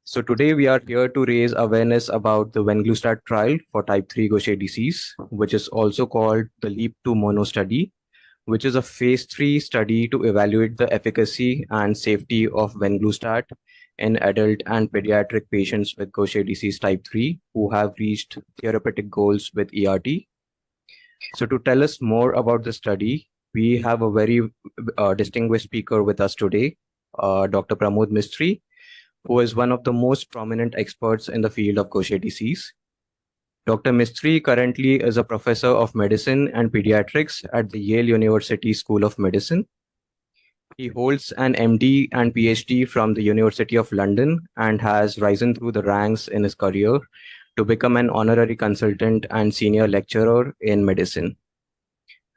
So today we are here to raise awareness about the Venglustat trial for type 3 Gaucher disease, which is also called the LEAP-2 mono study, which is a phase 3 study to evaluate the efficacy and safety of Venglustat in adult and pediatric patients with Gaucher disease type 3 who have reached therapeutic goals with ERT. So to tell us more about the study, we have a very distinguished speaker with us today, Dr. Pramod Mistry, who is one of the most prominent experts in the field of Gaucher disease. Dr. Mistry currently is a professor of medicine and pediatrics at the Yale University School of Medicine. He holds an MD and PhD from the University of London and has risen through the ranks in his career to become an honorary consultant and senior lecturer in medicine.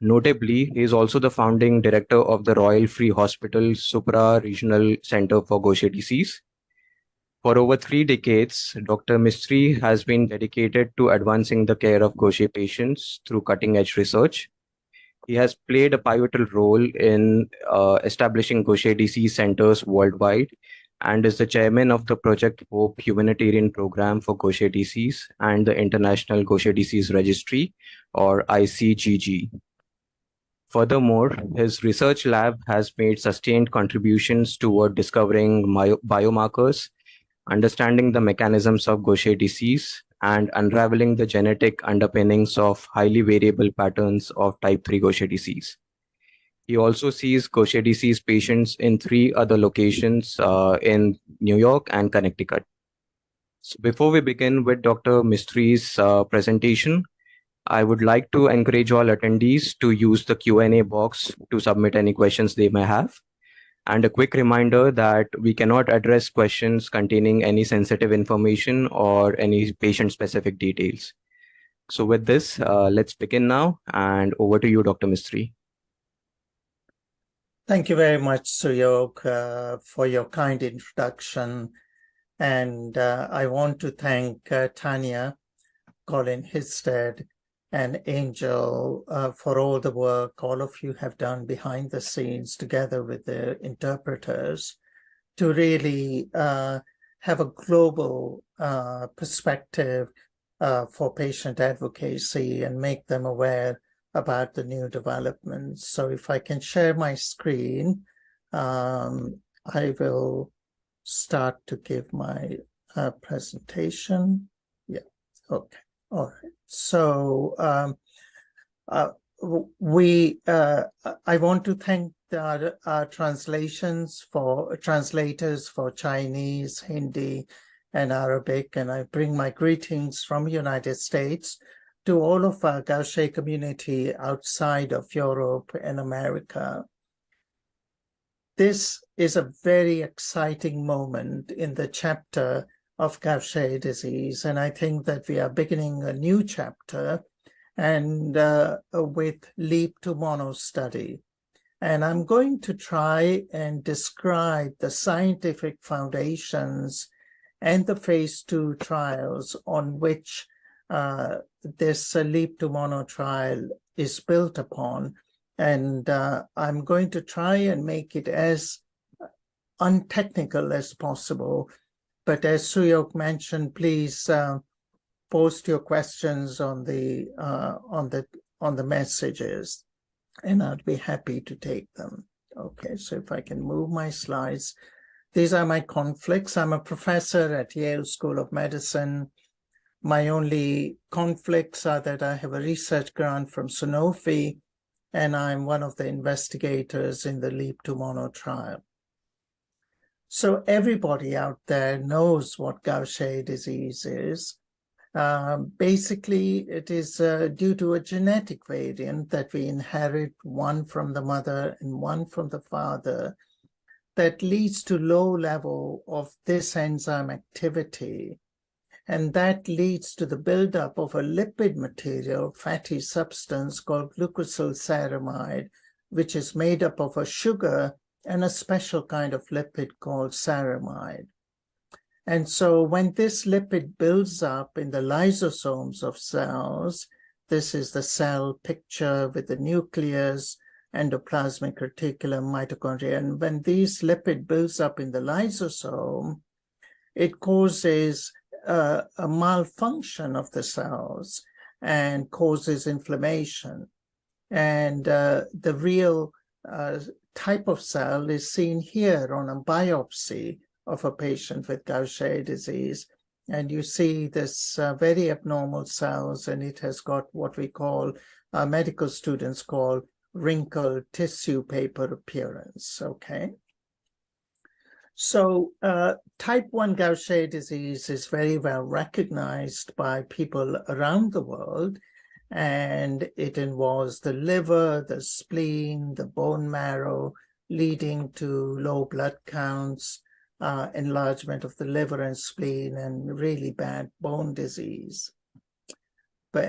Notably, he is also the founding director of the Royal Free Hospital Supra-Regional Center for Gaucher disease. For over 3 decades, Dr. Mistry has been dedicated to advancing the care of Gaucher patients through cutting-edge research. He has played a pivotal role in establishing Gaucher disease centers worldwide and is the chairman of the Project Hope Humanitarian Program for Gaucher disease and the International Gaucher Disease Registry, or ICGG. Furthermore, his research lab has made sustained contributions toward discovering biomarkers, understanding the mechanisms of Gaucher disease, and unraveling the genetic underpinnings of highly variable patterns of type 3 Gaucher disease. He also sees Gaucher disease patients in 3 other locations in New York and Connecticut. So before we begin with Dr. Mistry's presentation, I would like to encourage all attendees to use the Q&A box to submit any questions they may have. And a quick reminder that we cannot address questions containing any sensitive information or any patient-specific details. So with this, let's begin now, and over to you, Dr. Mistry. Thank you very much, Suyog, for your kind introduction. And I want to thank Tanya, Colin Histed, and Angel for all the work all of you have done behind the scenes together with the interpreters to really have a global perspective for patient advocacy and make them aware about the new developments. So if I can share my screen, I will start to give my presentation. Yeah, okay, all right. So I want to thank our translators for Chinese, Hindi, and Arabic, and I bring my greetings from United States to all of our Gaucher community outside of Europe and America. This is a very exciting moment in the chapter of Gaucher disease, and I think that we are beginning a new chapter and with LEAP-2 mono study. And I'm going to try and describe the scientific foundations and the phase 2 trials on which this LEAP-2 mono trial is built upon. And I'm going to try and make it as untechnical as possible. But as Suyok mentioned, please post your questions on the messages, and I'd be happy to take them. Okay, so if I can move my slides. These are my conflicts. I'm a professor at Yale School of Medicine. My only conflicts are that I have a research grant from Sanofi, and I'm one of the investigators in the LEAP-2 mono trial. So everybody out there knows what Gaucher disease is. Basically, it is due to a genetic variant that we inherit, one from the mother and one from the father, that leads to low level of this enzyme activity. And that leads to the buildup of a lipid material, fatty substance called glucosylceramide, which is made up of a sugar and a special kind of lipid called ceramide. And so when this lipid builds up in the lysosomes of cells, this is the cell picture with the nucleus endoplasmic reticulum, mitochondria. And when these lipid builds up in the lysosome, it causes a malfunction of the cells and causes inflammation. And the real type of cell is seen here on a biopsy of a patient with Gaucher disease. And you see this very abnormal cells, and it has got what we call, medical students call, wrinkled tissue paper appearance, okay? So type 1 Gaucher disease is very well recognized by people around the world, and it involves the liver, the spleen, the bone marrow, leading to low blood counts, enlargement of the liver and spleen, and really bad bone disease. But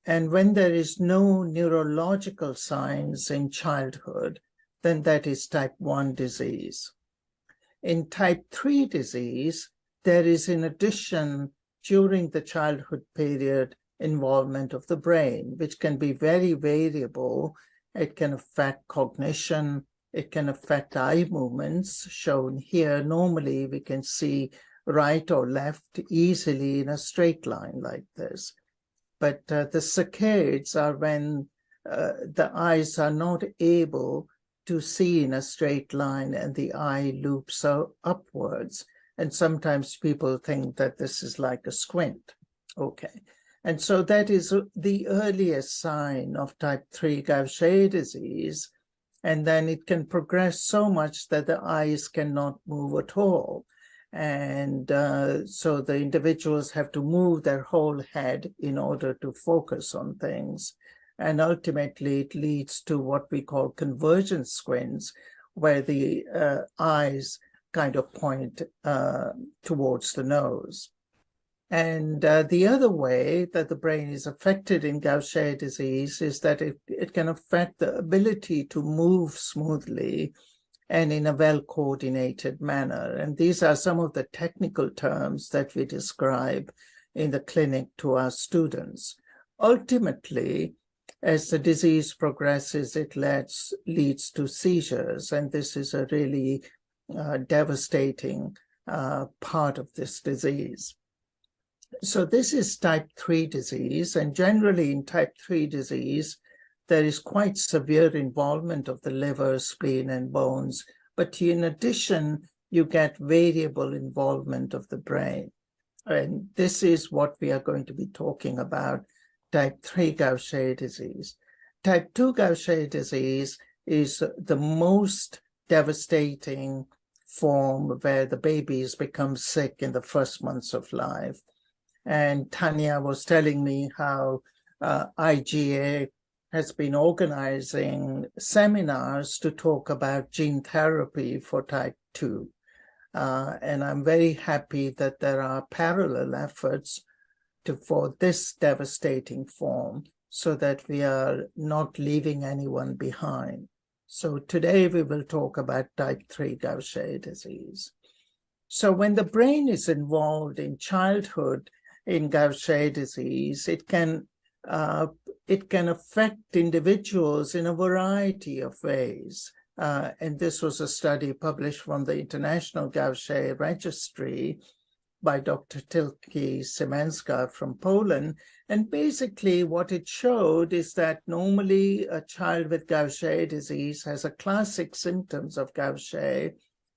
and when there is no neurological signs in childhood, then that is type 1 disease. In type 3 disease, there is, in addition, during the childhood period, involvement of the brain, which can be very variable. It can affect cognition. It can affect eye movements, shown here. Normally, we can see right or left easily in a straight line like this. But the saccades are when the eyes are not able to see in a straight line and the eye loops upwards. And sometimes people think that this is like a squint. Okay. And so that is the earliest sign of type 3 Gaucher disease. And then it can progress so much that the eyes cannot move at all. And so the individuals have to move their whole head in order to focus on things. And ultimately, it leads to what we call convergent squints, where the eyes kind of point towards the nose. And the other way that the brain is affected in Gaucher disease is that it can affect the ability to move smoothly and in a well-coordinated manner. And these are some of the technical terms that we describe in the clinic to our students. Ultimately, as the disease progresses, it leads to seizures, and this is a really devastating part of this disease. So this is type 3 disease, and generally in type 3 disease, there is quite severe involvement of the liver, spleen, and bones, but in addition, you get variable involvement of the brain. And this is what we are going to be talking about, type 3 Gaucher disease. Type 2 Gaucher disease is the most devastating form, where the babies become sick in the first months of life. And Tanya was telling me how IGA has been organizing seminars to talk about gene therapy for type 2. And I'm very happy that there are parallel efforts for this devastating form, so that we are not leaving anyone behind. So today we will talk about type 3 Gaucher disease. So when the brain is involved in childhood in Gaucher disease, it can affect individuals in a variety of ways. And this was a study published from the International Gaucher Registry by Dr. Tilki Szymanska from Poland. And basically what it showed is that normally a child with Gaucher disease has a classic symptoms of Gaucher: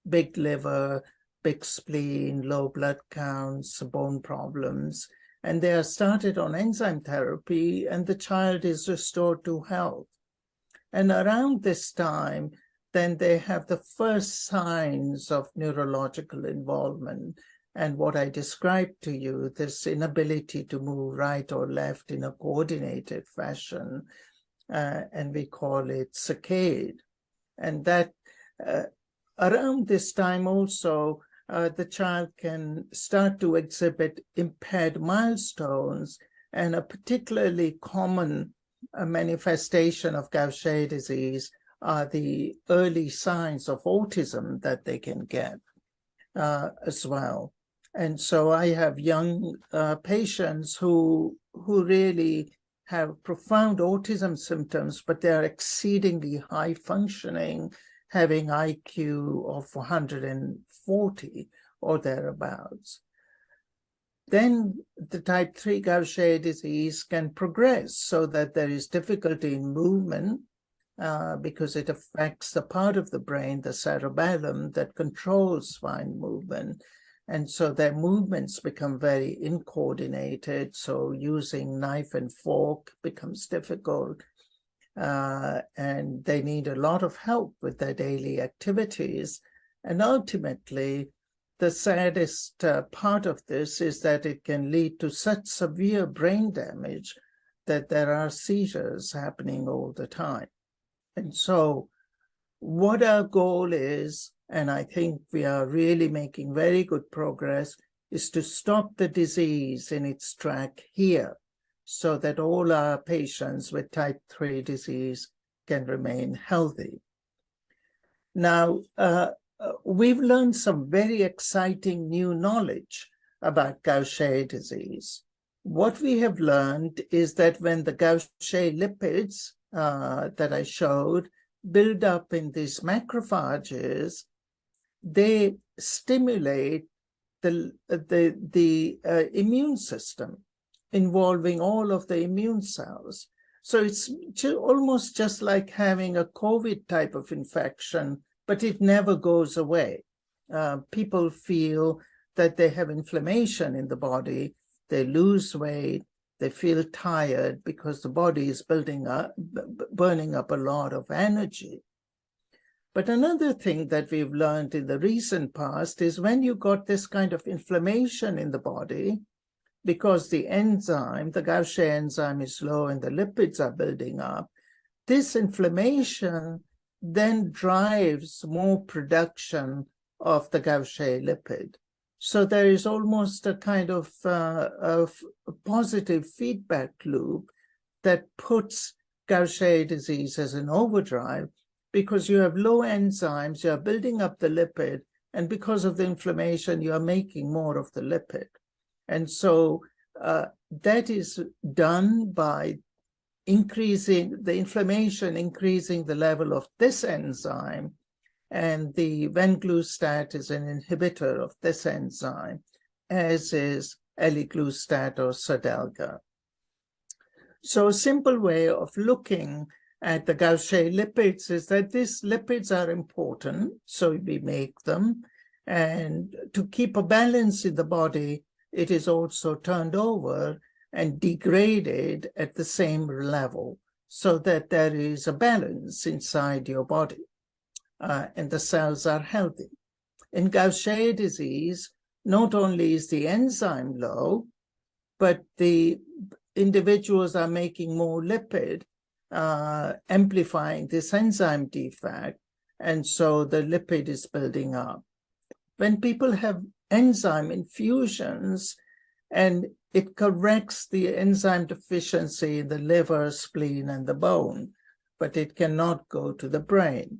big liver, big spleen, low blood counts, bone problems. And they are started on enzyme therapy, and the child is restored to health. And around this time, then they have the first signs of neurological involvement. And what I described to you, this inability to move right or left in a coordinated fashion, and we call it saccade. And that around this time also, the child can start to exhibit impaired milestones, and a particularly common manifestation of Gaucher disease are the early signs of autism that they can get as well. And so I have young patients who really have profound autism symptoms, but they are exceedingly high functioning, having IQ of 140 or thereabouts. Then the type 3 Gaucher disease can progress so that there is difficulty in movement because it affects the part of the brain, the cerebellum, that controls fine movement. And so their movements become very incoordinated. So using knife and fork becomes difficult. And they need a lot of help with their daily activities. And ultimately, the saddest part of this is that it can lead to such severe brain damage that there are seizures happening all the time. And so what our goal is, and I think we are really making very good progress, is to stop the disease in its track here so that all our patients with type 3 disease can remain healthy. Now, we've learned some very exciting new knowledge about Gaucher disease. What we have learned is that when the Gaucher lipids that I showed build up in these macrophages, they stimulate the immune system, involving all of the immune cells. So it's almost just like having a COVID type of infection, but it never goes away. People feel that they have inflammation in the body, they lose weight, they feel tired because the body is burning up a lot of energy. But another thing that we've learned in the recent past is when you got this kind of inflammation in the body, because the enzyme, the Gaucher enzyme, is low and the lipids are building up, this inflammation then drives more production of the Gaucher lipid. So there is almost a kind of a positive feedback loop that puts Gaucher disease as an overdrive, because you have low enzymes, you are building up the lipid, and because of the inflammation, you are making more of the lipid. And so that is done by increasing the inflammation, increasing the level of this enzyme. And the Venglustat is an inhibitor of this enzyme, as is eliglustat or Sodelga. So a simple way of looking at the Gaucher lipids is that these lipids are important, so we make them. And to keep a balance in the body, it is also turned over and degraded at the same level so that there is a balance inside your body and the cells are healthy. In Gaucher disease, not only is the enzyme low, but the individuals are making more lipid, amplifying this enzyme defect, and so the lipid is building up. When people have enzyme infusions, and it corrects the enzyme deficiency in the liver, spleen, and the bone, but it cannot go to the brain.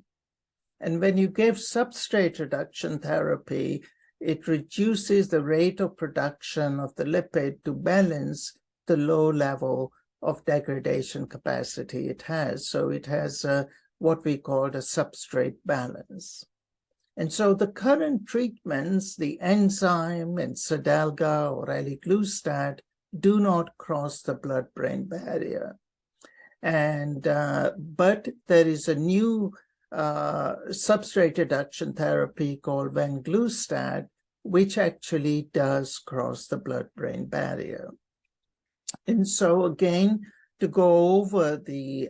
And when you give substrate reduction therapy, it reduces the rate of production of the lipid to balance the low level of degradation capacity it has. So it has what we call a substrate balance. And so the current treatments, the enzyme and Sodelga or eliglustat, do not cross the blood-brain barrier. And but there is a new substrate reduction therapy called Venglustat, which actually does cross the blood-brain barrier. And so again, to go over the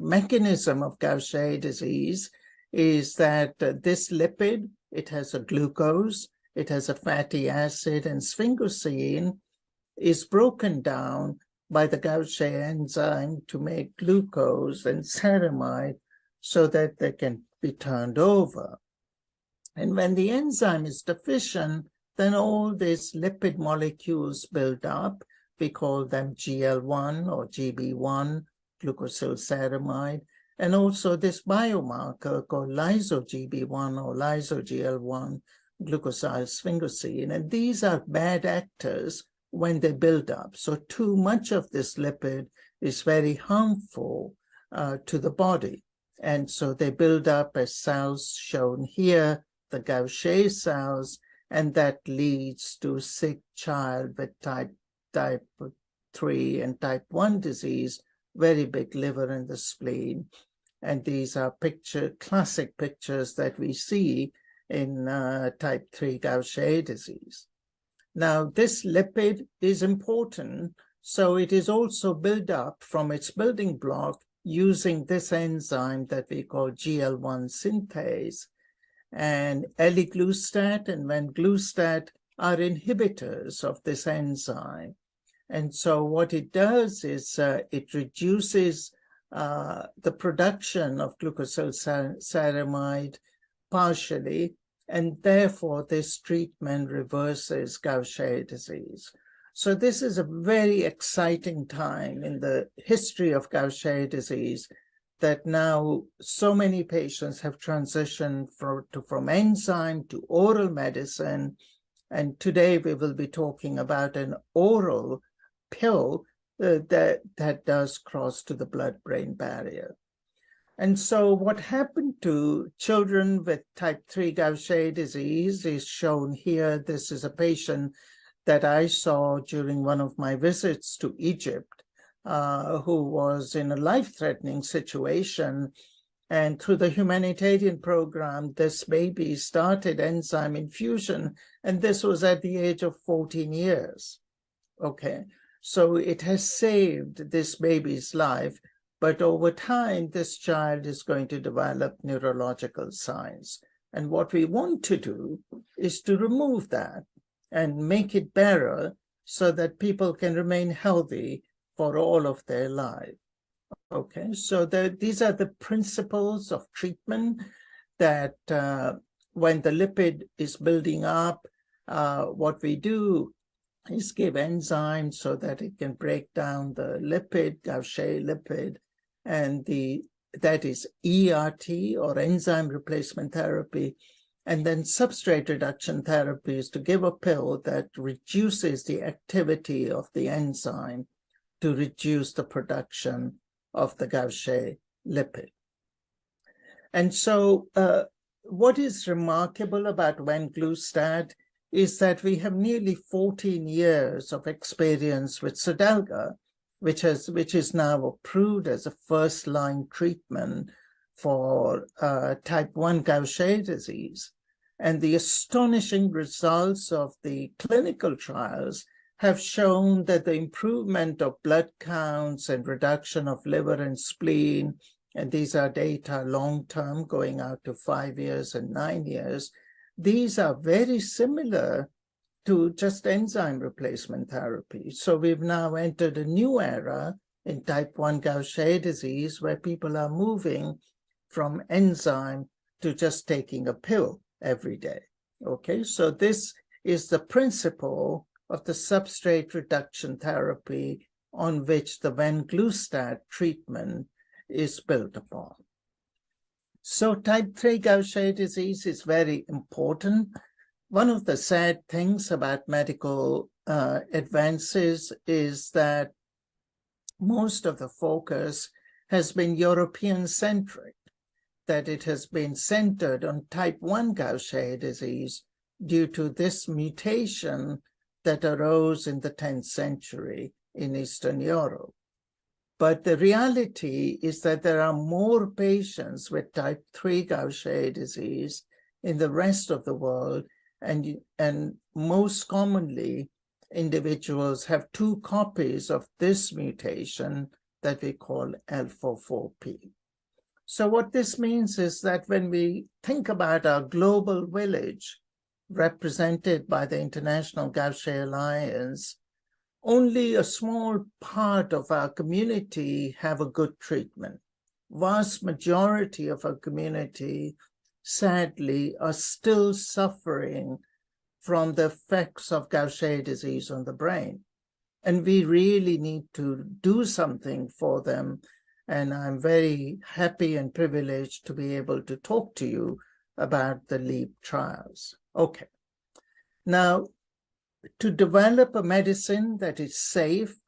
mechanism of Gaucher disease is that this lipid, it has a glucose, it has a fatty acid, and sphingosine is broken down by the Gaucher enzyme to make glucose and ceramide so that they can be turned over. And when the enzyme is deficient, then all these lipid molecules build up. We call them GL1 or GB1, glucosylceramide, and also this biomarker called lyso-GB1 or lyso-GL1, glucosylsphingosine. And these are bad actors when they build up. So too much of this lipid is very harmful to the body. And so they build up as cells shown here, the Gaucher cells, and that leads to sick child with type 3 and type 1 disease, very big liver in the spleen. And these are classic pictures that we see in type 3 Gaucher disease. Now, this lipid is important, so it is also built up from its building block using this enzyme that we call GL1 synthase. And eliglustat and venglustat are inhibitors of this enzyme. And so what it does is it reduces the production of glucosylceramide partially, and therefore this treatment reverses Gaucher disease. So this is a very exciting time in the history of Gaucher disease, that now so many patients have transitioned from enzyme to oral medicine. And today we will be talking about an oral pill that does cross to the blood-brain barrier. And so what happened to children with type 3 Gaucher disease is shown here. This is a patient that I saw during one of my visits to Egypt, who was in a life-threatening situation. And through the humanitarian program, this baby started enzyme infusion, and this was at the age of 14 years. Okay, so it has saved this baby's life. But over time, this child is going to develop neurological signs. And what we want to do is to remove that and make it better so that people can remain healthy for all of their life. Okay, so these are the principles of treatment that when the lipid is building up, what we do is give enzymes so that it can break down the lipid, Gaucher lipid, and that is ERT, or enzyme replacement therapy, and then substrate reduction therapy is to give a pill that reduces the activity of the enzyme to reduce the production of the Gaucher lipid. And so what is remarkable about venglustat is that we have nearly 14 years of experience with Xarelto, which is now approved as a first-line treatment for type 1 Gaucher disease. And the astonishing results of the clinical trials have shown that the improvement of blood counts and reduction of liver and spleen, and these are data long-term going out to 5 years and 9 years, these are very similar to just enzyme replacement therapy. So we've now entered a new era in type 1 Gaucher disease where people are moving from enzyme to just taking a pill every day. Okay, so this is the principle of the substrate reduction therapy on which the venglustat treatment is built upon. So type 3 Gaucher disease is very important. One of the sad things about medical advances is that most of the focus has been European-centric, that it has been centered on type 1 Gaucher disease due to this mutation that arose in the 10th century in Eastern Europe. But the reality is that there are more patients with type 3 Gaucher disease in the rest of the world, and most commonly, individuals have 2 copies of this mutation that we call L44P. So what this means is that when we think about our global village, represented by the International Gaucher Alliance, only a small part of our community have a good treatment. Vast majority of our community, sadly, are still suffering from the effects of Gaucher disease on the brain. And we really need to do something for them. And I'm very happy and privileged to be able to talk to you about the LEAP trials. Okay. Now, to develop a medicine that is safe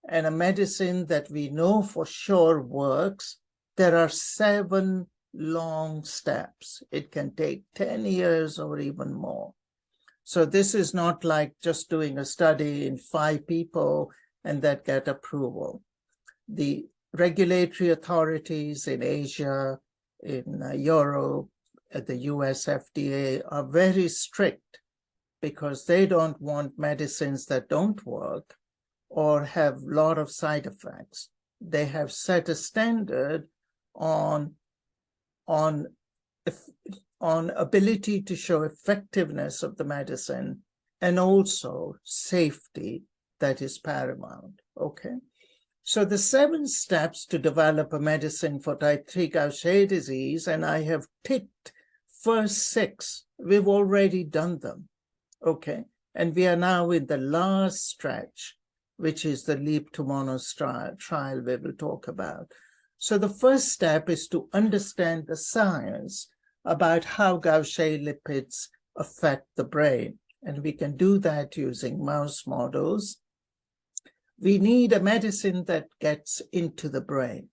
and a medicine that we know for sure works, there are 7 long steps. It can take 10 years or even more. So this is not like just doing a study in 5 people and that get approval. The regulatory authorities in Asia, in Europe, at the US FDA are very strict because they don't want medicines that don't work or have a lot of side effects. They have set a standard on ability to show effectiveness of the medicine and also safety that is paramount, okay? So the 7 steps to develop a medicine for type 3 Gaucher disease, and I have ticked first 6, we've already done them, okay? And we are now in the last stretch, which is the LEAP to Monos trial we will talk about. So the first step is to understand the science about how Gaucher lipids affect the brain. And we can do that using mouse models. We need a medicine that gets into the brain.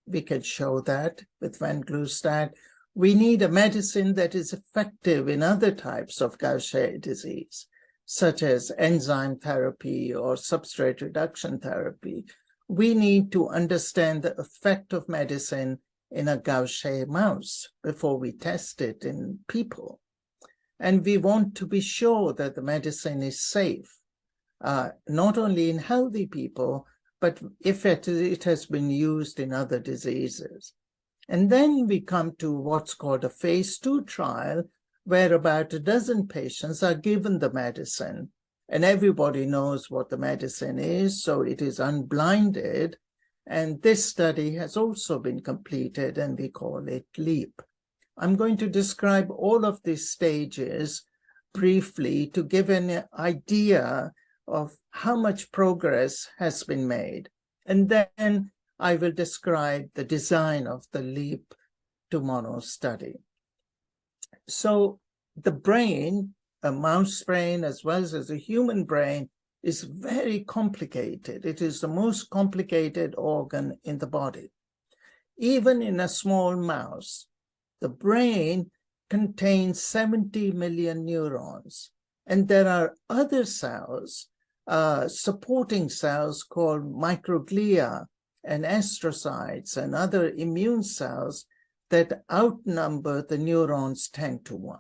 We can show that with Venglustat. We need a medicine that is effective in other types of Gaucher disease, such as enzyme therapy or substrate reduction therapy. We need to understand the effect of medicine in a Gaucher mouse before we test it in people. And we want to be sure that the medicine is safe, not only in healthy people, but if it has been used in other diseases. And then we come to what's called a phase 2 trial, where about 12 patients are given the medicine. And everybody knows what the medicine is, so it is unblinded. And this study has also been completed, and we call it LEAP. I'm going to describe all of these stages briefly to give an idea of how much progress has been made. And then I will describe the design of the LEAP to Mono study. So the brain, a mouse brain as well as a human brain, is very complicated. It is the most complicated organ in the body. Even in a small mouse, the brain contains 70 million neurons. And there are other cells, supporting cells called microglia and astrocytes and other immune cells that outnumber the neurons 10 to 1.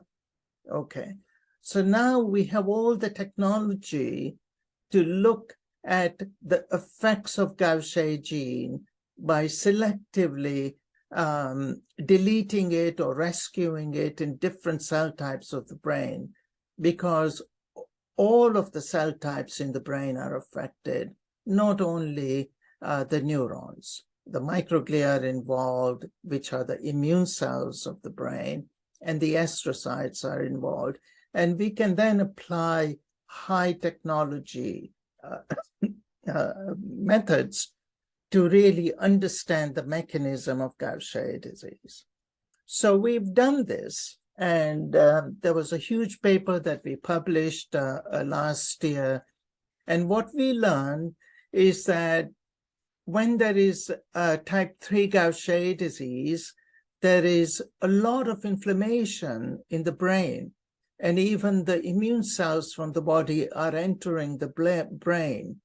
Okay, so now we have all the technology to look at the effects of Gaucher gene by selectively deleting it or rescuing it in different cell types of the brain, because all of the cell types in the brain are affected, not only the neurons. The microglia are involved, which are the immune cells of the brain, and the astrocytes are involved. And we can then apply high technology methods to really understand the mechanism of Gaucher disease. So we've done this, and there was a huge paper that we published last year. And what we learned is that when there is type 3 Gaucher disease, there is a lot of inflammation in the brain, and even the immune cells from the body are entering the brain.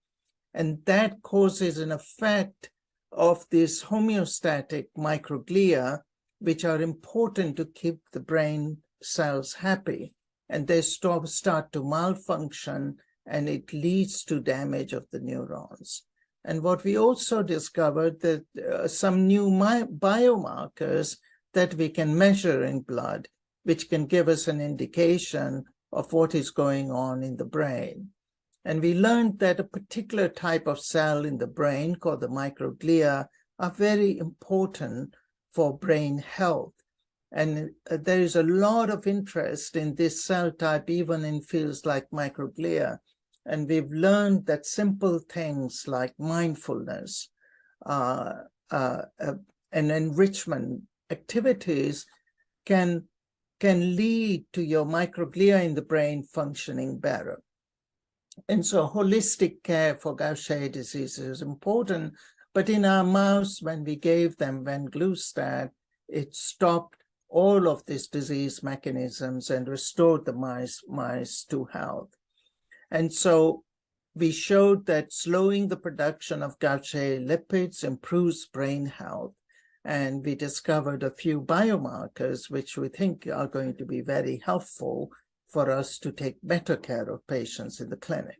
And that causes an effect of these homeostatic microglia, which are important to keep the brain cells happy. And they start to malfunction, and it leads to damage of the neurons. And what we also discovered that some new biomarkers that we can measure in blood, which can give us an indication of what is going on in the brain. And we learned that a particular type of cell in the brain called the microglia are very important for brain health. And there is a lot of interest in this cell type, even in fields like microglia. And we've learned that simple things like mindfulness and enrichment activities can lead to your microglia in the brain functioning better. And so holistic care for Gaucher disease is important. But in our mouse, when we gave them Venglustat, it stopped all of these disease mechanisms and restored the mice to health. And so we showed that slowing the production of Gaucher lipids improves brain health. And we discovered a few biomarkers which we think are going to be very helpful for us to take better care of patients in the clinic.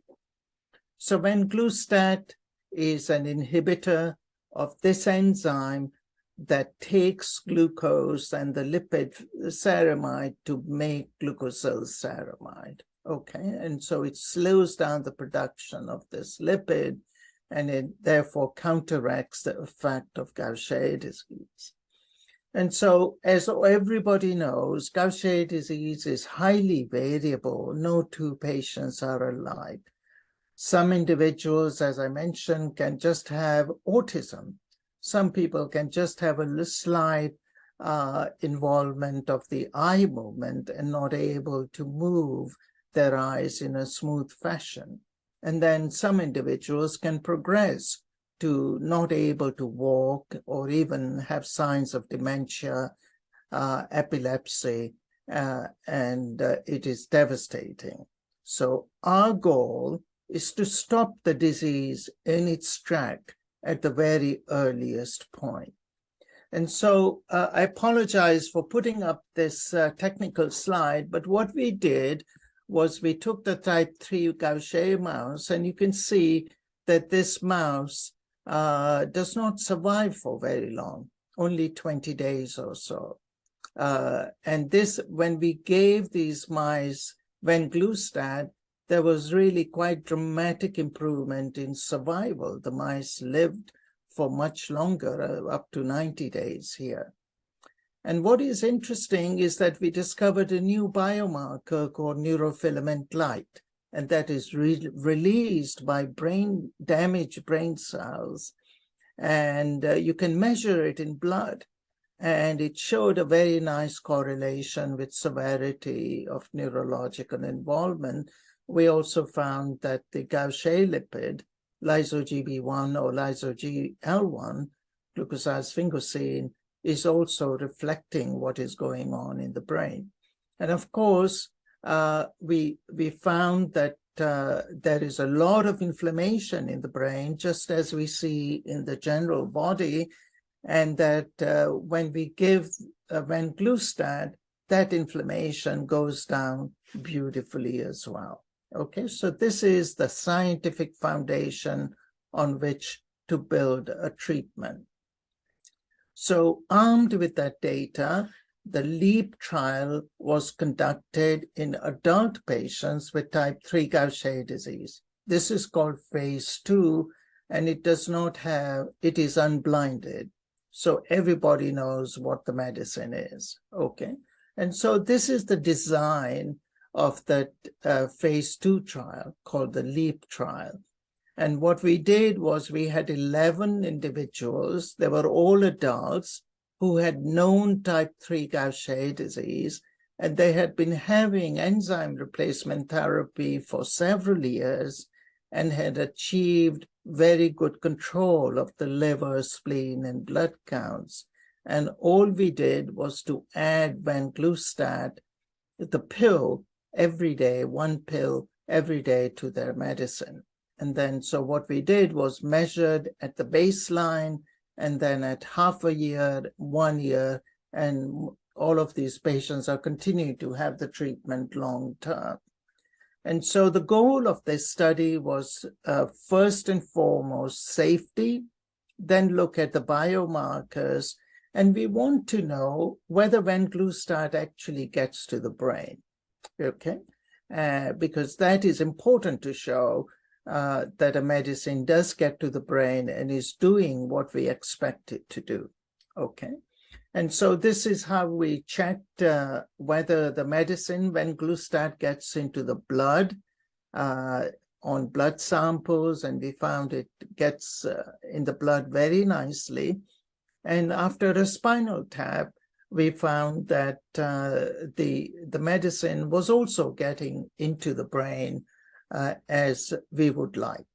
So Venglustat is an inhibitor of this enzyme that takes glucose and the lipid ceramide to make glucosylceramide. Okay, and so it slows down the production of this lipid, and it therefore counteracts the effect of Gaucher disease. And so, as everybody knows, Gaucher disease is highly variable. No two patients are alike. Some individuals, as I mentioned, can just have autism. Some people can just have a slight involvement of the eye movement and not able to move their eyes in a smooth fashion. And then some individuals can progress to not able to walk or even have signs of dementia, epilepsy, and it is devastating. So our goal is to stop the disease in its track at the very earliest point. And so I apologize for putting up this technical slide, but what we did was we took the type 3 Gaucher mouse, and you can see that this mouse does not survive for very long, only 20 days or so. And this, when we gave these mice Venglustat, there was really quite dramatic improvement in survival. The mice lived for much longer, up to 90 days here. And what is interesting is that we discovered a new biomarker called neurofilament light, and that is released by damaged brain cells. And you can measure it in blood. And it showed a very nice correlation with severity of neurological involvement. We also found that the Gaucher lipid, lyso-Gb1 or lyso-GL1, glucosylsphingosine, is also reflecting what is going on in the brain. And of course, we found that there is a lot of inflammation in the brain, just as we see in the general body, and that when we give Venglustat, that inflammation goes down beautifully as well. Okay, so this is the scientific foundation on which to build a treatment. So armed with that data, the LEAP trial was conducted in adult patients with type 3 Gaucher disease. This is called phase 2, and it is unblinded. So everybody knows what the medicine is, okay? And so this is the design of that phase 2 trial called the LEAP trial. And what we did was we had 11 individuals, they were all adults, who had known type 3 Gaucher disease, and they had been having enzyme replacement therapy for several years and had achieved very good control of the liver, spleen, and blood counts. And all we did was to add Venglustat, the pill, every day, one pill every day to their medicine. And then, so what we did was measured at the baseline, and then at half a year, 1 year, and all of these patients are continuing to have the treatment long term. And so the goal of this study was first and foremost safety, then look at the biomarkers, and we want to know whether Venglustat actually gets to the brain, okay? Because that is important to show that a medicine does get to the brain and is doing what we expect it to do, okay? And so this is how we checked whether the medicine Venglustat gets into the blood on blood samples, and we found it gets in the blood very nicely. And after a spinal tap, we found that the medicine was also getting into the brain as we would like.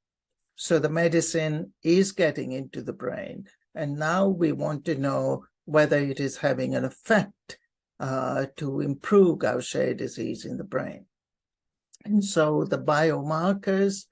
So the medicine is getting into the brain, and now we want to know whether it is having an effect to improve Gaucher disease in the brain. And so the biomarkers,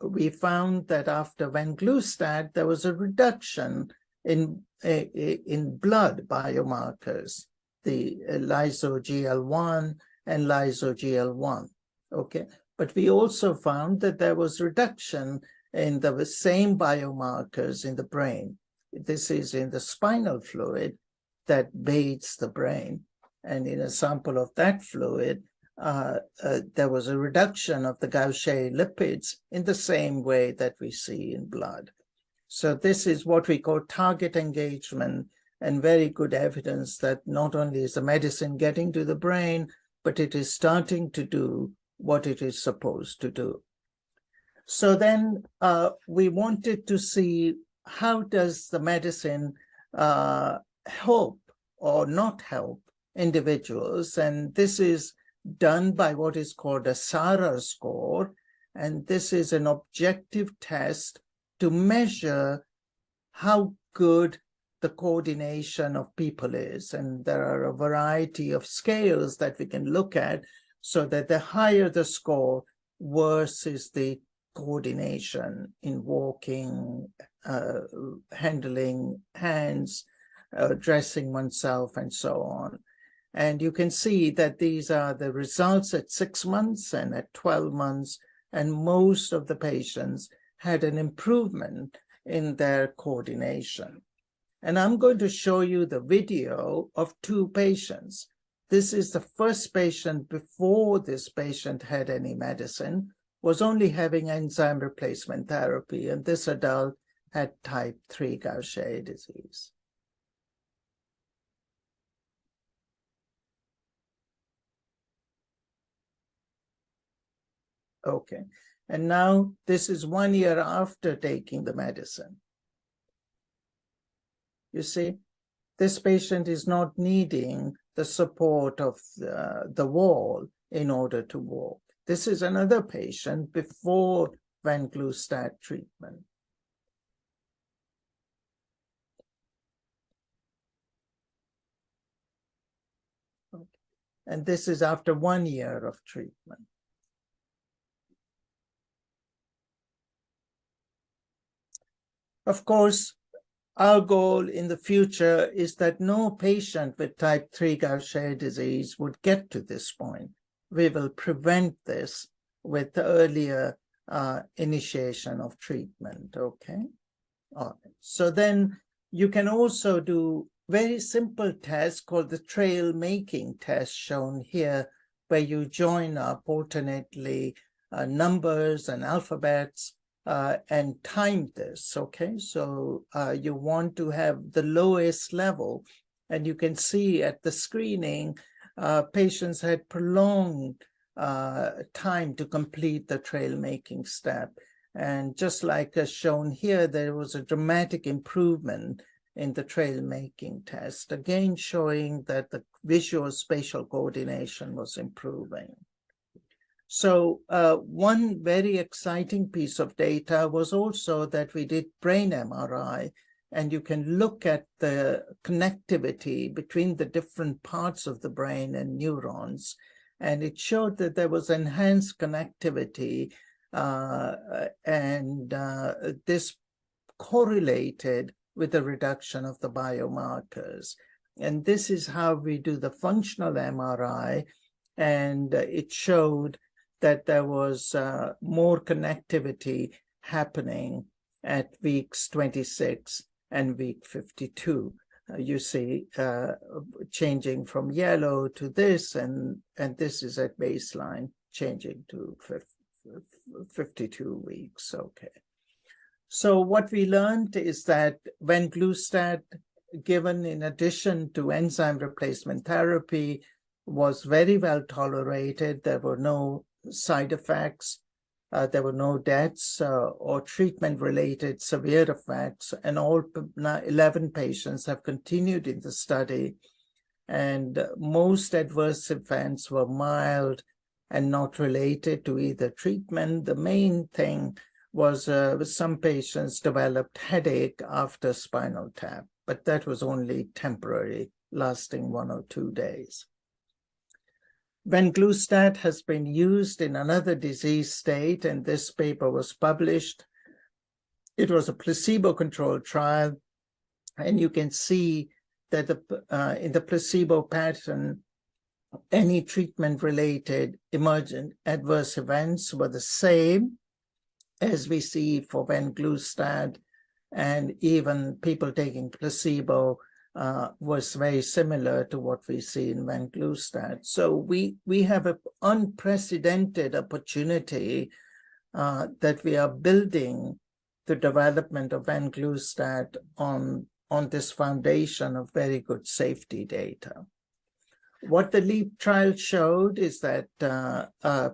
we found that after Venglustat, there was a reduction in blood biomarkers, the lyso-GL1 and lyso-GL1, okay? But we also found that there was reduction in the same biomarkers in the brain. This is in the spinal fluid that bathes the brain. And in a sample of that fluid, there was a reduction of the Gaucher lipids in the same way that we see in blood. So this is what we call target engagement, and very good evidence that not only is the medicine getting to the brain, but it is starting to do what it is supposed to do. So then we wanted to see how does the medicine help or not help individuals, and this is done by what is called a SARA score, and this is an objective test to measure how good the coordination of people is. And there are a variety of scales that we can look at, so that the higher the score, worse is the coordination in walking, handling hands, dressing oneself, and so on. And you can see that these are the results at 6 months and at 12 months, and most of the patients had an improvement in their coordination. And I'm going to show you the video of 2 patients. This is the first patient before this patient had any medicine, was only having enzyme replacement therapy, and this adult had type 3 Gaucher disease. Okay, and now this is 1 year after taking the medicine. You see, this patient is not needing the support of the wall in order to walk. This is another patient before Venglustat treatment. Okay. And this is after 1 year of treatment. Of course, our goal in the future is that no patient with type 3 Gaucher disease would get to this point. We will prevent this with the earlier initiation of treatment, okay? All right. So then you can also do very simple tests called the trail making test shown here, where you join up alternately numbers and alphabets and time this, okay? So you want to have the lowest level, and you can see at the screening, patients had prolonged time to complete the trail making step. And just like as shown here, there was a dramatic improvement in the trail making test, again showing that the visual spatial coordination was improving. So one very exciting piece of data was also that we did brain MRI, and you can look at the connectivity between the different parts of the brain and neurons. And it showed that there was enhanced connectivity, and this correlated with the reduction of the biomarkers. And this is how we do the functional MRI, and it showed that there was more connectivity happening at weeks 26 and week 52. You see changing from yellow to this, and this is at baseline, changing to 52 weeks, okay. So what we learned is that Venglustat, given in addition to enzyme replacement therapy, was very well tolerated. There were no side effects. There were no deaths or treatment-related severe effects, and all 11 patients have continued in the study. And most adverse events were mild and not related to either treatment. The main thing was some patients developed headache after spinal tap, but that was only temporary, lasting 1 or 2 days. Venglustat has been used in another disease state, and this paper was published. It was a placebo-controlled trial, and you can see that in the placebo pattern, any treatment-related emergent adverse events were the same as we see for Venglustat, and even people taking placebo was very similar to what we see in Venglustat. So we have an unprecedented opportunity that we are building the development of Venglustat on this foundation of very good safety data. What the LEAP trial showed is that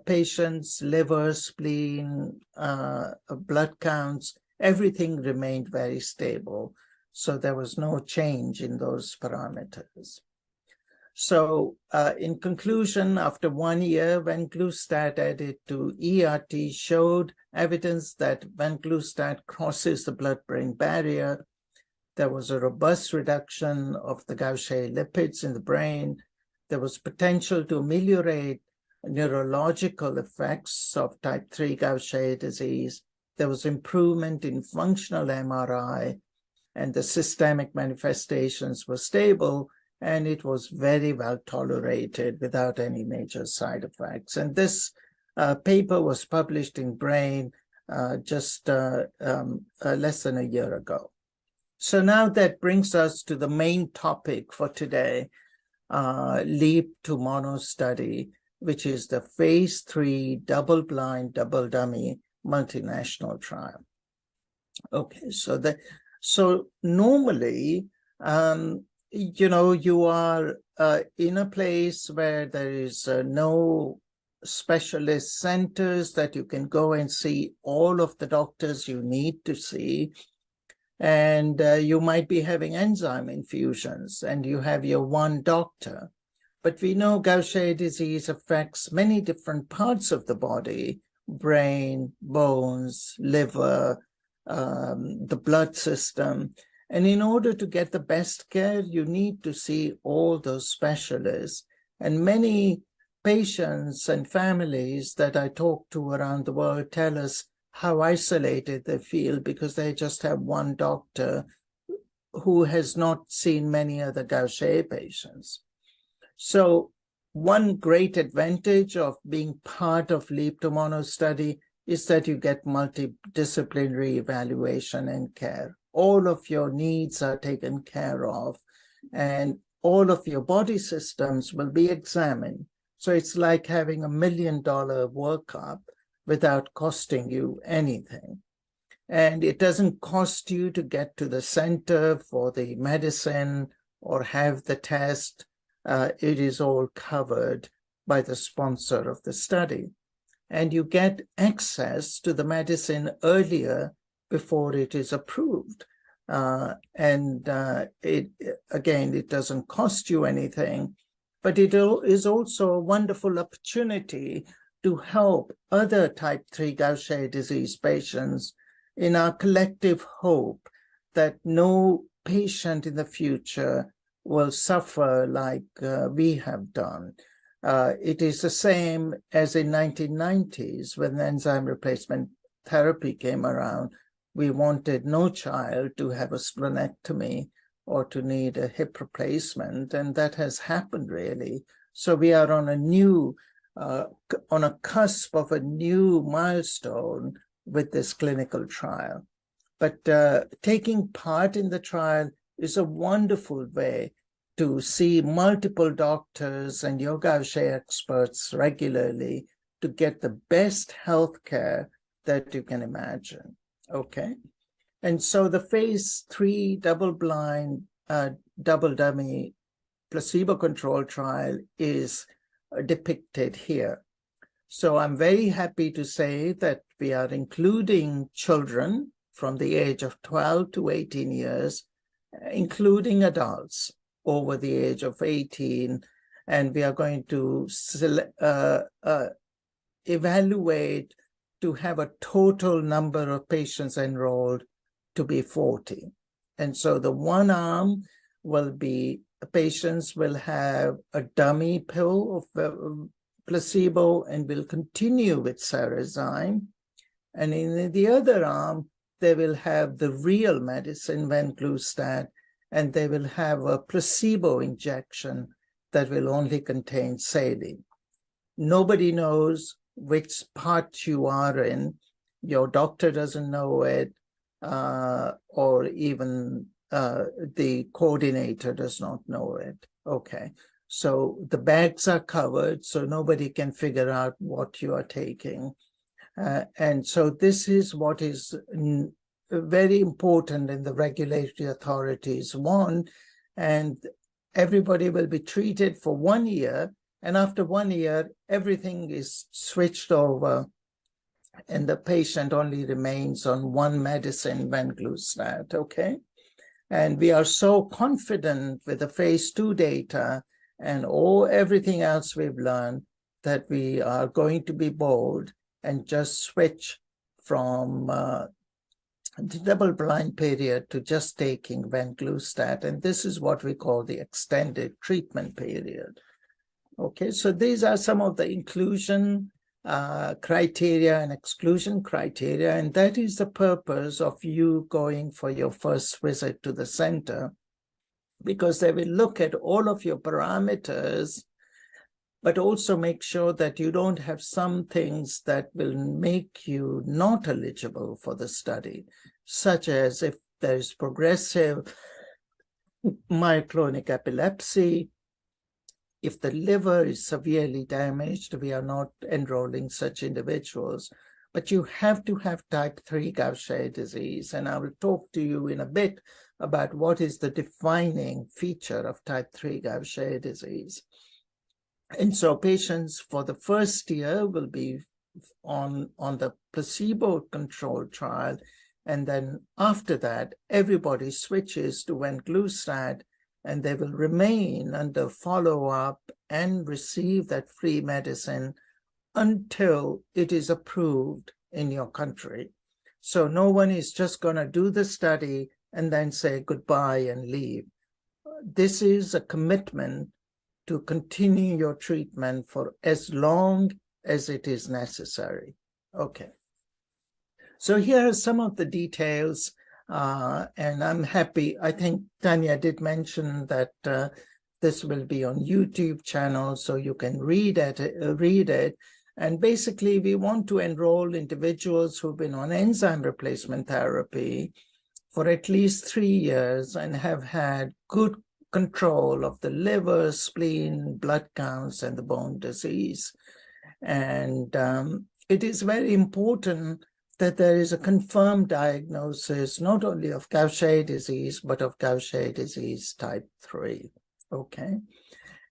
patients' liver, spleen, blood counts, everything remained very stable. So there was no change in those parameters. So in conclusion, after 1 year, Venglustat added to ERT showed evidence that Venglustat crosses the blood-brain barrier. There was a robust reduction of the Gaucher lipids in the brain. There was potential to ameliorate neurological effects of type 3 Gaucher disease. There was improvement in functional MRI, and the systemic manifestations were stable, and it was very well tolerated without any major side effects. And this paper was published in Brain just less than a year ago. So now that brings us to the main topic for today, LEAP to Mono study, which is the phase 3 double-blind, double-dummy multinational trial. Okay, so normally, you are in a place where there is no specialist centers that you can go and see all of the doctors you need to see. And you might be having enzyme infusions, and you have your one doctor. But we know Gaucher disease affects many different parts of the body: brain, bones, liver, the blood system. And in order to get the best care, you need to see all those specialists. And many patients and families that I talk to around the world tell us how isolated they feel because they just have one doctor who has not seen many other Gaucher patients. So one great advantage of being part of LEAP to Mono study is that you get multidisciplinary evaluation and care. All of your needs are taken care of, and all of your body systems will be examined. So it's like having $1 million workup without costing you anything. And it doesn't cost you to get to the center for the medicine or have the test. It is all covered by the sponsor of the study. And you get access to the medicine earlier before it is approved. It doesn't cost you anything, but it is also a wonderful opportunity to help other type 3 Gaucher disease patients in our collective hope that no patient in the future will suffer like we have done. It is the same as in 1990s when enzyme replacement therapy came around. We wanted no child to have a splenectomy or to need a hip replacement, and that has happened really. So we are on a cusp of a new milestone with this clinical trial. But taking part in the trial is a wonderful way to see multiple doctors and your Gaucher experts regularly to get the best health care that you can imagine, okay? And so the phase 3 double-blind, double-dummy placebo-controlled trial is depicted here. So I'm very happy to say that we are including children from the age of 12 to 18 years, including adults over the age of 18, and we are going to evaluate to have a total number of patients enrolled to be 40. And so the one arm will be, patients will have a dummy pill of placebo and will continue with Cerezyme. And in the other arm, they will have the real medicine, Venglustat, and they will have a placebo injection that will only contain saline. Nobody knows which part you are in. Your doctor doesn't know it, or even the coordinator does not know it. Okay, so the bags are covered, so nobody can figure out what you are taking. And so this is what is very important in the regulatory authorities want, and everybody will be treated for 1 year, and after 1 year, everything is switched over, and the patient only remains on one medicine, Venglustat, okay? And we are so confident with the phase 2 data and everything else we've learned that we are going to be bold and just switch from the double-blind period to just taking Venglustat. And this is what we call the extended treatment period. Okay, so these are some of the inclusion criteria and exclusion criteria, and that is the purpose of you going for your first visit to the center, because they will look at all of your parameters, but also make sure that you don't have some things that will make you not eligible for the study, such as if there's progressive myoclonic epilepsy, if the liver is severely damaged, we are not enrolling such individuals. But you have to have type 3 Gaucher disease, and I will talk to you in a bit about what is the defining feature of type 3 Gaucher disease. And so patients for the first year will be on the placebo-controlled trial, and then after that, everybody switches to Venglustat, and they will remain under follow-up and receive that free medicine until it is approved in your country. So no one is just going to do the study and then say goodbye and leave. This is a commitment to continue your treatment for as long as it is necessary. Okay. So here are some of the details. And I'm happy. I think Tanya did mention that this will be on YouTube channel, so you can read it. And basically, we want to enroll individuals who've been on enzyme replacement therapy for at least 3 years and have had good control of the liver, spleen, blood counts, and the bone disease. And it is very important that there is a confirmed diagnosis, not only of Gaucher disease, but of Gaucher disease type 3, okay?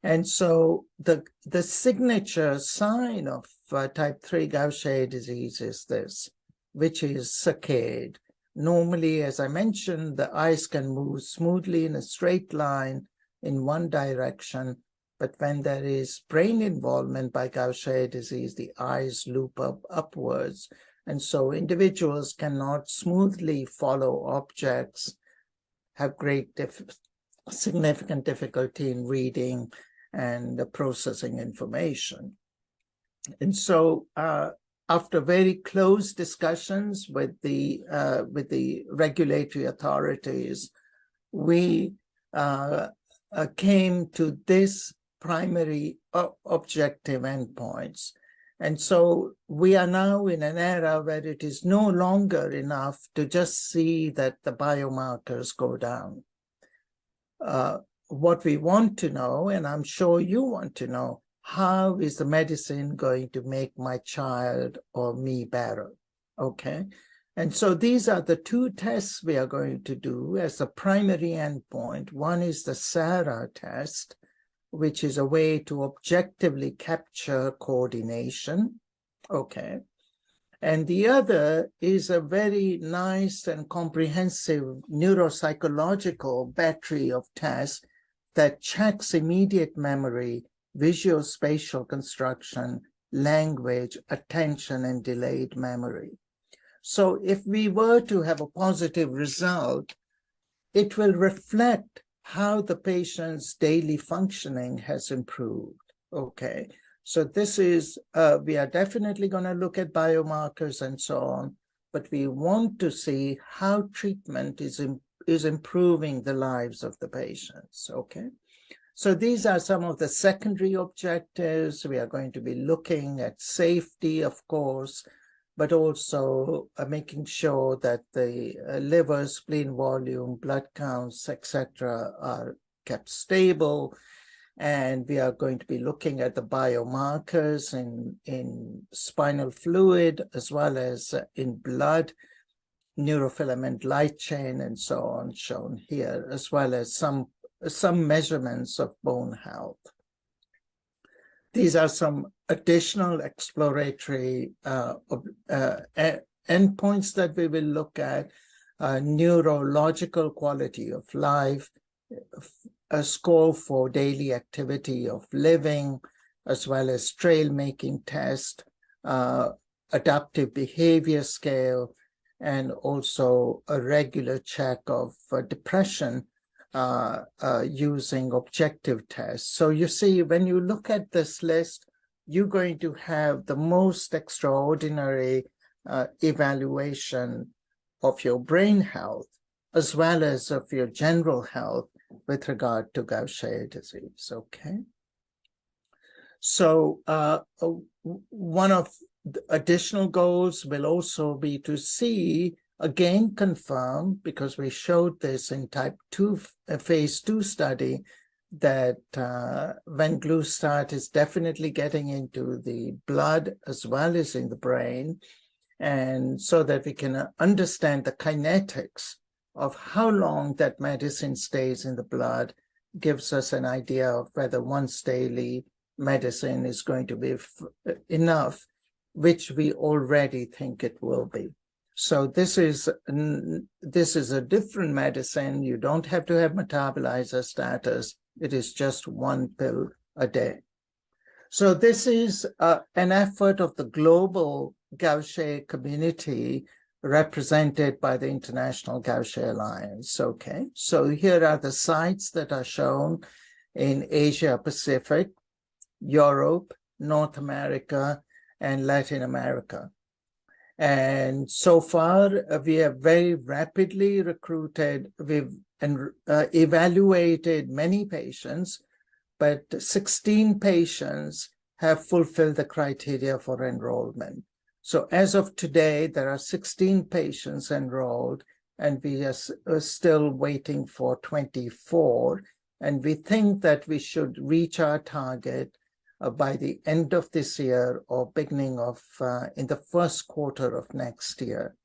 And so the signature sign of type 3 Gaucher disease is this, which is saccade. Normally, as I mentioned, the eyes can move smoothly in a straight line in one direction, but when there is brain involvement by Gaucher disease, the eyes loop upwards. And so individuals cannot smoothly follow objects, have significant difficulty in reading and processing information. And so after very close discussions with the regulatory authorities, we came to this primary objective endpoints. And so we are now in an era where it is no longer enough to just see that the biomarkers go down. What we want to know, and I'm sure you want to know, how is the medicine going to make my child or me better? Okay. And so these are the two tests we are going to do as a primary endpoint. One is the SARA test, which is a way to objectively capture coordination, okay? And the other is a very nice and comprehensive neuropsychological battery of tests that checks immediate memory, visual spatial construction, language, attention, and delayed memory. So if we were to have a positive result, it will reflect how the patient's daily functioning has improved. Okay, so this is, we are definitely going to look at biomarkers and so on, but we want to see how treatment is improving the lives of the patients. Okay, so these are some of the secondary objectives. We are going to be looking at safety, of course, but also making sure that the liver, spleen volume, blood counts, etc., are kept stable. And we are going to be looking at the biomarkers in spinal fluid, as well as in blood, neurofilament light chain, and so on, shown here, as well as some measurements of bone health. These are some additional exploratory endpoints that we will look at: neurological quality of life, a score for daily activity of living, as well as trail making test, adaptive behavior scale, and also a regular check of depression using objective tests. So you see, when you look at this list, you're going to have the most extraordinary evaluation of your brain health, as well as of your general health with regard to Gaucher disease. Okay. So one of the additional goals will also be to see, again, confirm, because we showed this in phase 2 study, that Venglustat is definitely getting into the blood as well as in the brain, and so that we can understand the kinetics of how long that medicine stays in the blood, gives us an idea of whether once daily medicine is going to be enough, which we already think it will be. So this is a different medicine. You don't have to have metabolizer status. It is just one pill a day. So this is an effort of the global Gaucher community, represented by the International Gaucher Alliance. Okay, so here are the sites that are shown in Asia Pacific, Europe, North America, and Latin America. And so far, we have very rapidly recruited, we've evaluated many patients, but 16 patients have fulfilled the criteria for enrollment. So as of today, there are 16 patients enrolled, and we are still waiting for 24. And we think that we should reach our target by the end of this year or beginning of in the first quarter of next year.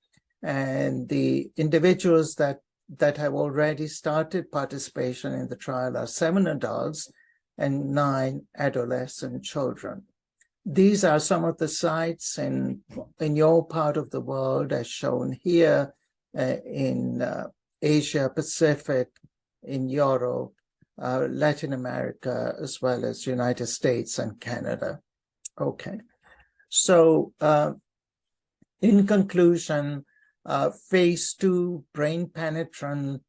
And the individuals that have already started participation in the trial are 7 adults and 9 adolescent children. These are some of the sites in your part of the world, as shown here, in Asia Pacific, in Europe, Latin America, as well as United States and Canada. Okay, so in conclusion, phase 2 brain penetrant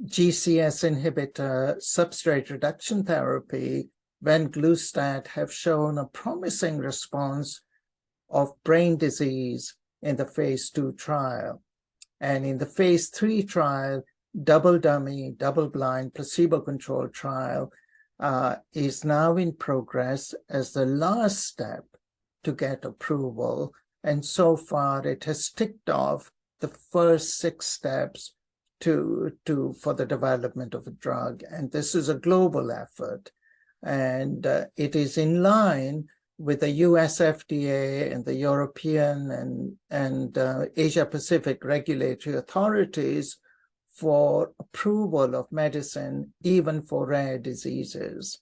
GCS inhibitor substrate reduction therapy, Venglustat, have shown a promising response of brain disease in the phase 2 trial. And in the phase 3 trial, double-dummy, double-blind, placebo-controlled trial is now in progress as the last step to get approval. And so far, it has ticked off the first 6 steps for the development of a drug. And this is a global effort. And it is in line with the US FDA and the European and Asia Pacific regulatory authorities for approval of medicine, even for rare diseases.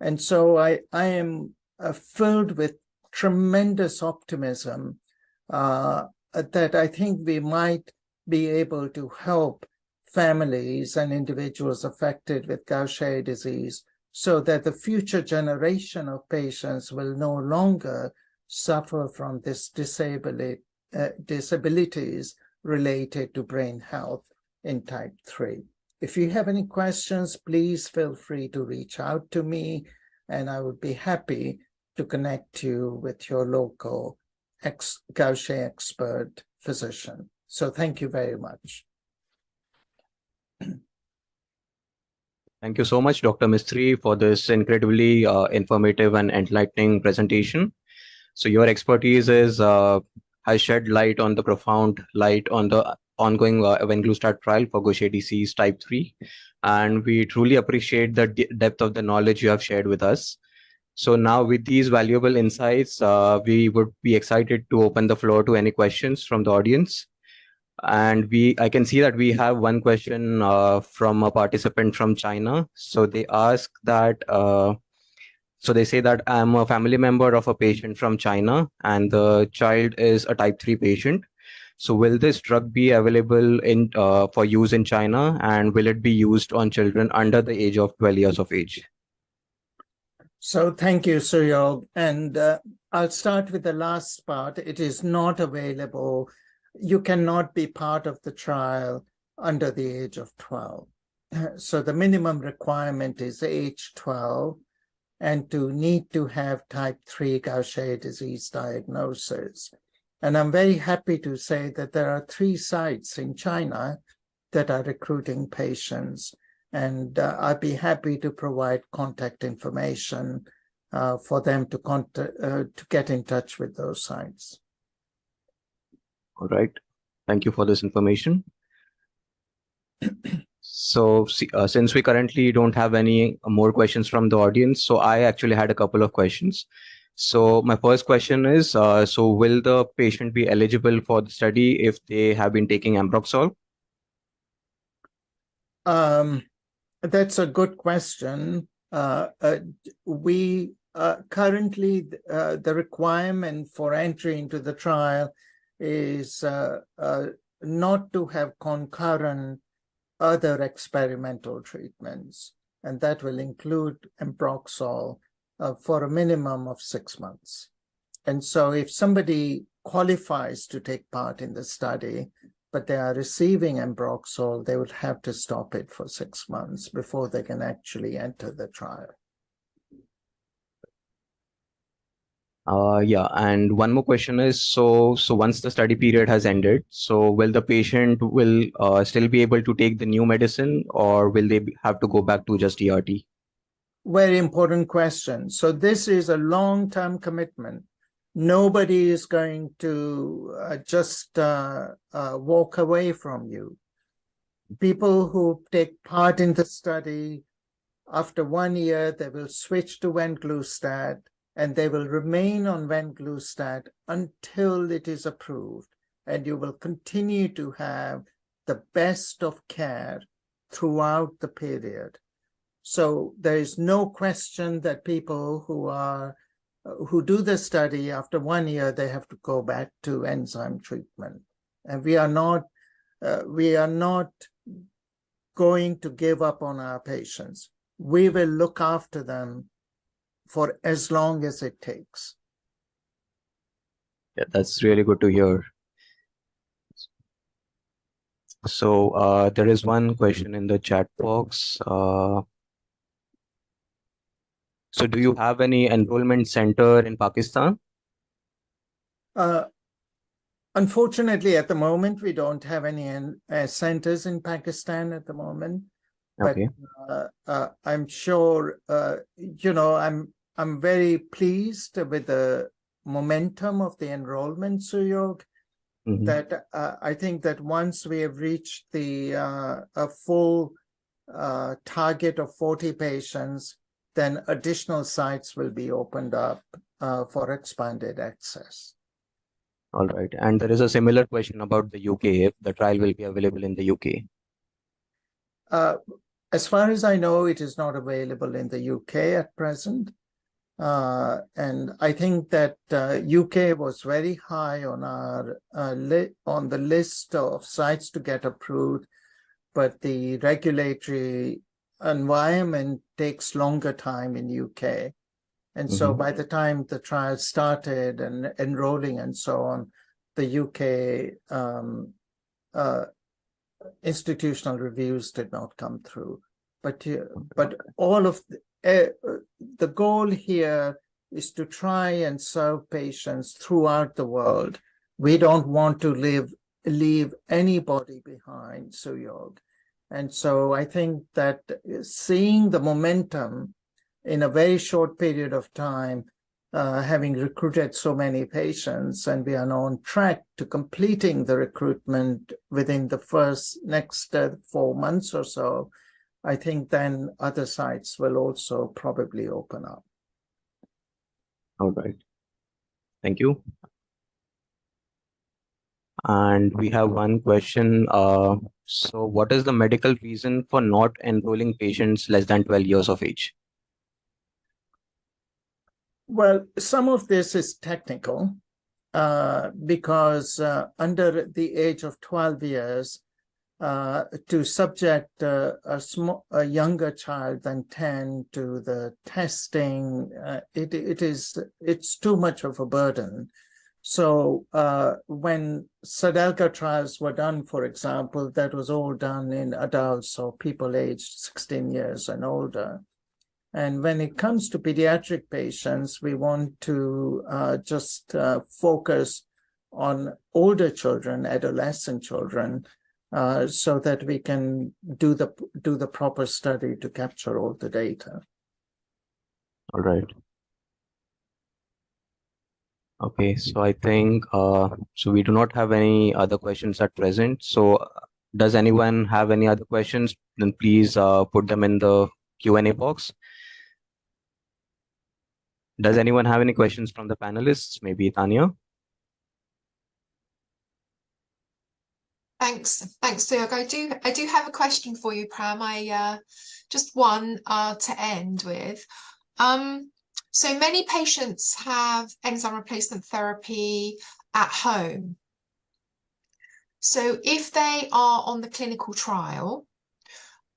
And so I am filled with tremendous optimism that I think we might be able to help families and individuals affected with Gaucher disease so that the future generation of patients will no longer suffer from this disabilities related to brain health in type 3. If you have any questions, please feel free to reach out to me, and I would be happy to connect you with your local Gaucher expert physician. So thank you very much. Thank you so much, Dr. Mistry, for this incredibly informative and enlightening presentation. So your expertise has shed light on the profound light on the ongoing Venglustat trial for Gaucher disease type 3. And we truly appreciate the depth of the knowledge you have shared with us. So now with these valuable insights, we would be excited to open the floor to any questions from the audience. And I can see that we have one question from a participant from China. So they ask that, so they say that I'm a family member of a patient from China and the child is a type 3 patient. So will this drug be available for use in China, and will it be used on children under the age of 12 years of age? So thank you, Suryog. And I'll start with the last part. It is not available. You cannot be part of the trial under the age of 12. So the minimum requirement is age 12 and to need to have type 3 Gaucher disease diagnosis. And I'm very happy to say that there are 3 sites in China that are recruiting patients, and I'd be happy to provide contact information for them to get in touch with those sites. All right. Thank you for this information. So since we currently don't have any more questions from the audience, so I actually had a couple of questions. So my first question is, so will the patient be eligible for the study if they have been taking Ambroxol? That's a good question. We currently, the requirement for entry into the trial is not to have concurrent other experimental treatments, and that will include Ambroxol for a minimum of 6 months. And so if somebody qualifies to take part in the study, but they are receiving Ambroxol, they would have to stop it for 6 months before they can actually enter the trial. Yeah, and one more question is, so once the study period has ended, so will the patient still be able to take the new medicine, or will they have to go back to just ERT? Very important question. So this is a long-term commitment. Nobody is going to just walk away from you. People who take part in the study, after 1 year, they will switch to Venglustat, and they will remain on Venglustat until it is approved. And you will continue to have the best of care throughout the period. So there is no question that people who do the study after 1 year, they have to go back to enzyme treatment. And we are not going to give up on our patients. We will look after them for as long as it takes. Yeah, that's really good to hear. So there is one question in the chat box. So do you have any enrollment center in Pakistan? Unfortunately, at the moment, we don't have any centers in Pakistan at the moment. Okay. But I'm sure, I'm very pleased with the momentum of the enrollment, Suyog, that I think that once we have reached the a full target of 40 patients, then additional sites will be opened up for expanded access. All right. And there is a similar question about the UK, if the trial will be available in the UK. As far as I know, it is not available in the UK at present. And I think that UK was very high on our on the list of sites to get approved, but the regulatory environment takes longer time in UK. And so by the time the trial started and enrolling and so on, the UK institutional reviews did not come through. But all of the goal here is to try and serve patients throughout the world. We don't want to leave anybody behind, Suyog. And so I think that seeing the momentum in a very short period of time, having recruited so many patients, and we are now on track to completing the recruitment within the next 4 months or so, I think then other sites will also probably open up. All right. Thank you. And we have one question. So what is the medical reason for not enrolling patients less than 12 years of age? Well, some of this is technical because under the age of 12 years, to subject a younger child than 10 to the testing, it's too much of a burden. So when SADALCA trials were done, for example, that was all done in adults or people aged 16 years and older. And when it comes to pediatric patients, we want to just focus on older children, adolescent children, so that we can do the proper study to capture all the data. All right. Okay, so I think so we do not have any other questions at present. So does anyone have any other questions? Then please put them in the Q&A box. Does anyone have any questions from the panelists? Maybe Tanya? Thanks, Suyog. I do have a question for you, Pram. Just one to end with. So many patients have enzyme replacement therapy at home. So if they are on the clinical trial,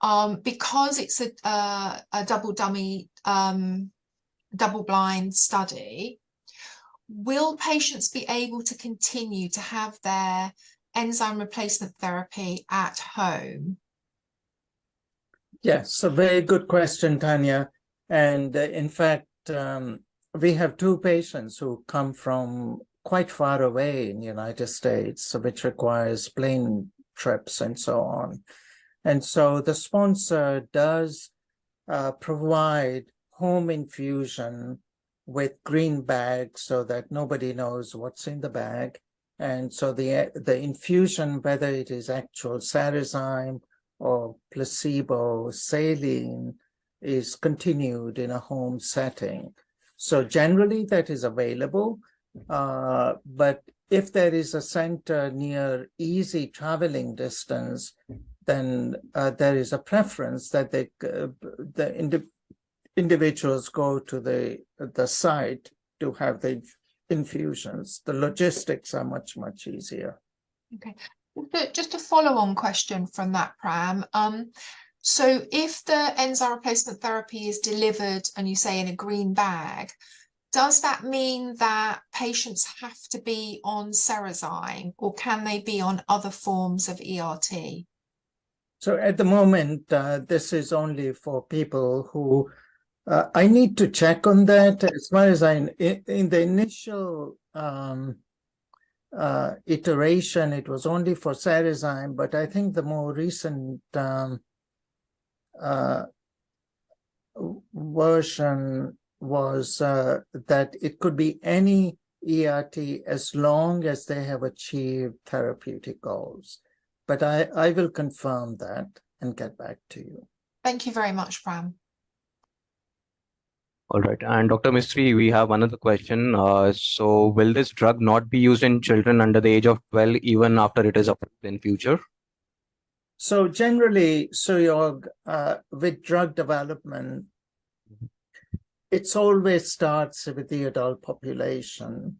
because it's a double-blind study, will patients be able to continue to have their enzyme replacement therapy at home? Yes, a very good question, Tanya. And in fact, we have 2 patients who come from quite far away in the United States, which requires plane trips and so on. And so the sponsor does provide home infusion with green bags so that nobody knows what's in the bag. And so the infusion, whether it is actual Sarazyme or placebo saline, is continued in a home setting. So generally that is available, but if there is a center near easy traveling distance, then there is a preference that the individuals go to the site to have the infusions. The logistics are much, much easier. Okay. Just a follow-on question from that, Pram. So if the enzyme replacement therapy is delivered, and you say in a green bag, does that mean that patients have to be on Sarazyme, or can they be on other forms of ERT? So at the moment, this is only for people who, I need to check on that. As far as in the initial iteration, it was only for Sarazyme, but I think the more recent version was that it could be any ERT as long as they have achieved therapeutic goals. But I will confirm that and get back to you. Thank you very much, Pram. All right. And Dr. Mistry, we have another question. So will this drug not be used in children under the age of 12 even after it is approved in future? So generally, Suyog, with drug development, it's always starts with the adult population.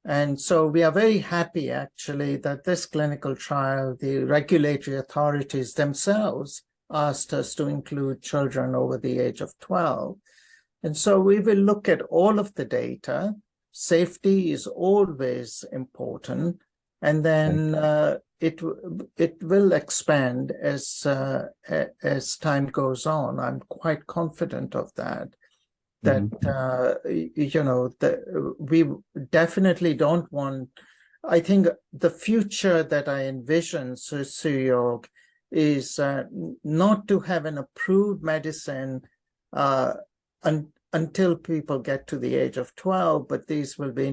And so we are very happy, actually, that this clinical trial, the regulatory authorities themselves asked us to include children over the age of 12. And so we will look at all of the data. Safety is always important. And then it will expand as time goes on. I'm quite confident of that. That we definitely don't want. I think the future that I envision, Suyog, is not to have an approved medicine until people get to the age of 12, but these will be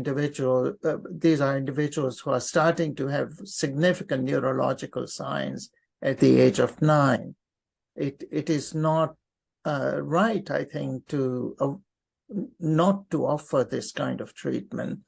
these are individuals who are starting to have significant neurological signs at the age of 9. It is not right, I think, to not to offer this kind of treatment.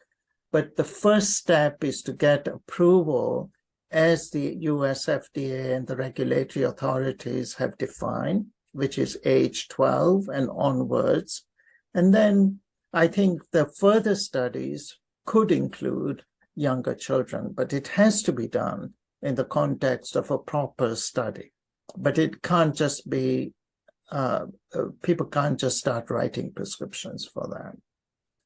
But the first step is to get approval as the US FDA and the regulatory authorities have defined, which is age 12 and onwards. And then I think the further studies could include younger children, but it has to be done in the context of a proper study. But it can't just be, people can't just start writing prescriptions for that.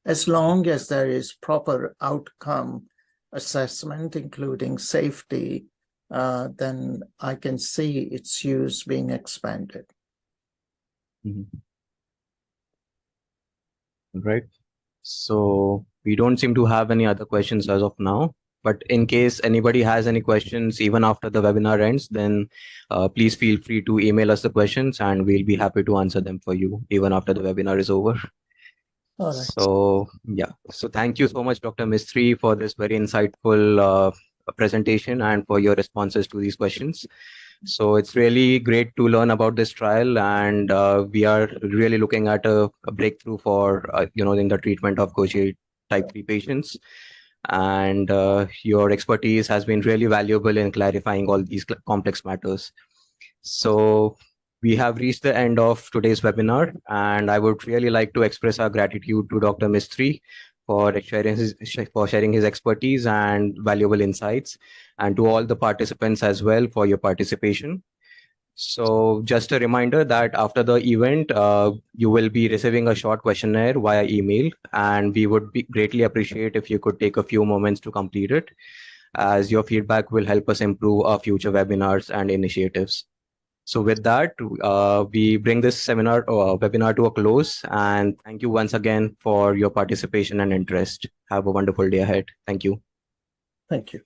As long as there is proper outcome assessment, including safety, then I can see its use being expanded. Right. So we don't seem to have any other questions as of now. But in case anybody has any questions, even after the webinar ends, then please feel free to email us the questions and we'll be happy to answer them for you, even after the webinar is over. All right. So, yeah. So thank you so much, Dr. Mistry, for this very insightful presentation and for your responses to these questions. So it's really great to learn about this trial, and we are really looking at a breakthrough for, in the treatment of Gaucher type 3 patients. And your expertise has been really valuable in clarifying all these complex matters. So we have reached the end of today's webinar, and I would really like to express our gratitude to Dr. Mistry for sharing his expertise and valuable insights, and to all the participants as well for your participation. So just a reminder that after the event, you will be receiving a short questionnaire via email, and we would greatly appreciate if you could take a few moments to complete it, as your feedback will help us improve our future webinars and initiatives. So with that, we bring this webinar to a close, and thank you once again for your participation and interest. Have a wonderful day ahead. Thank you. Thank you.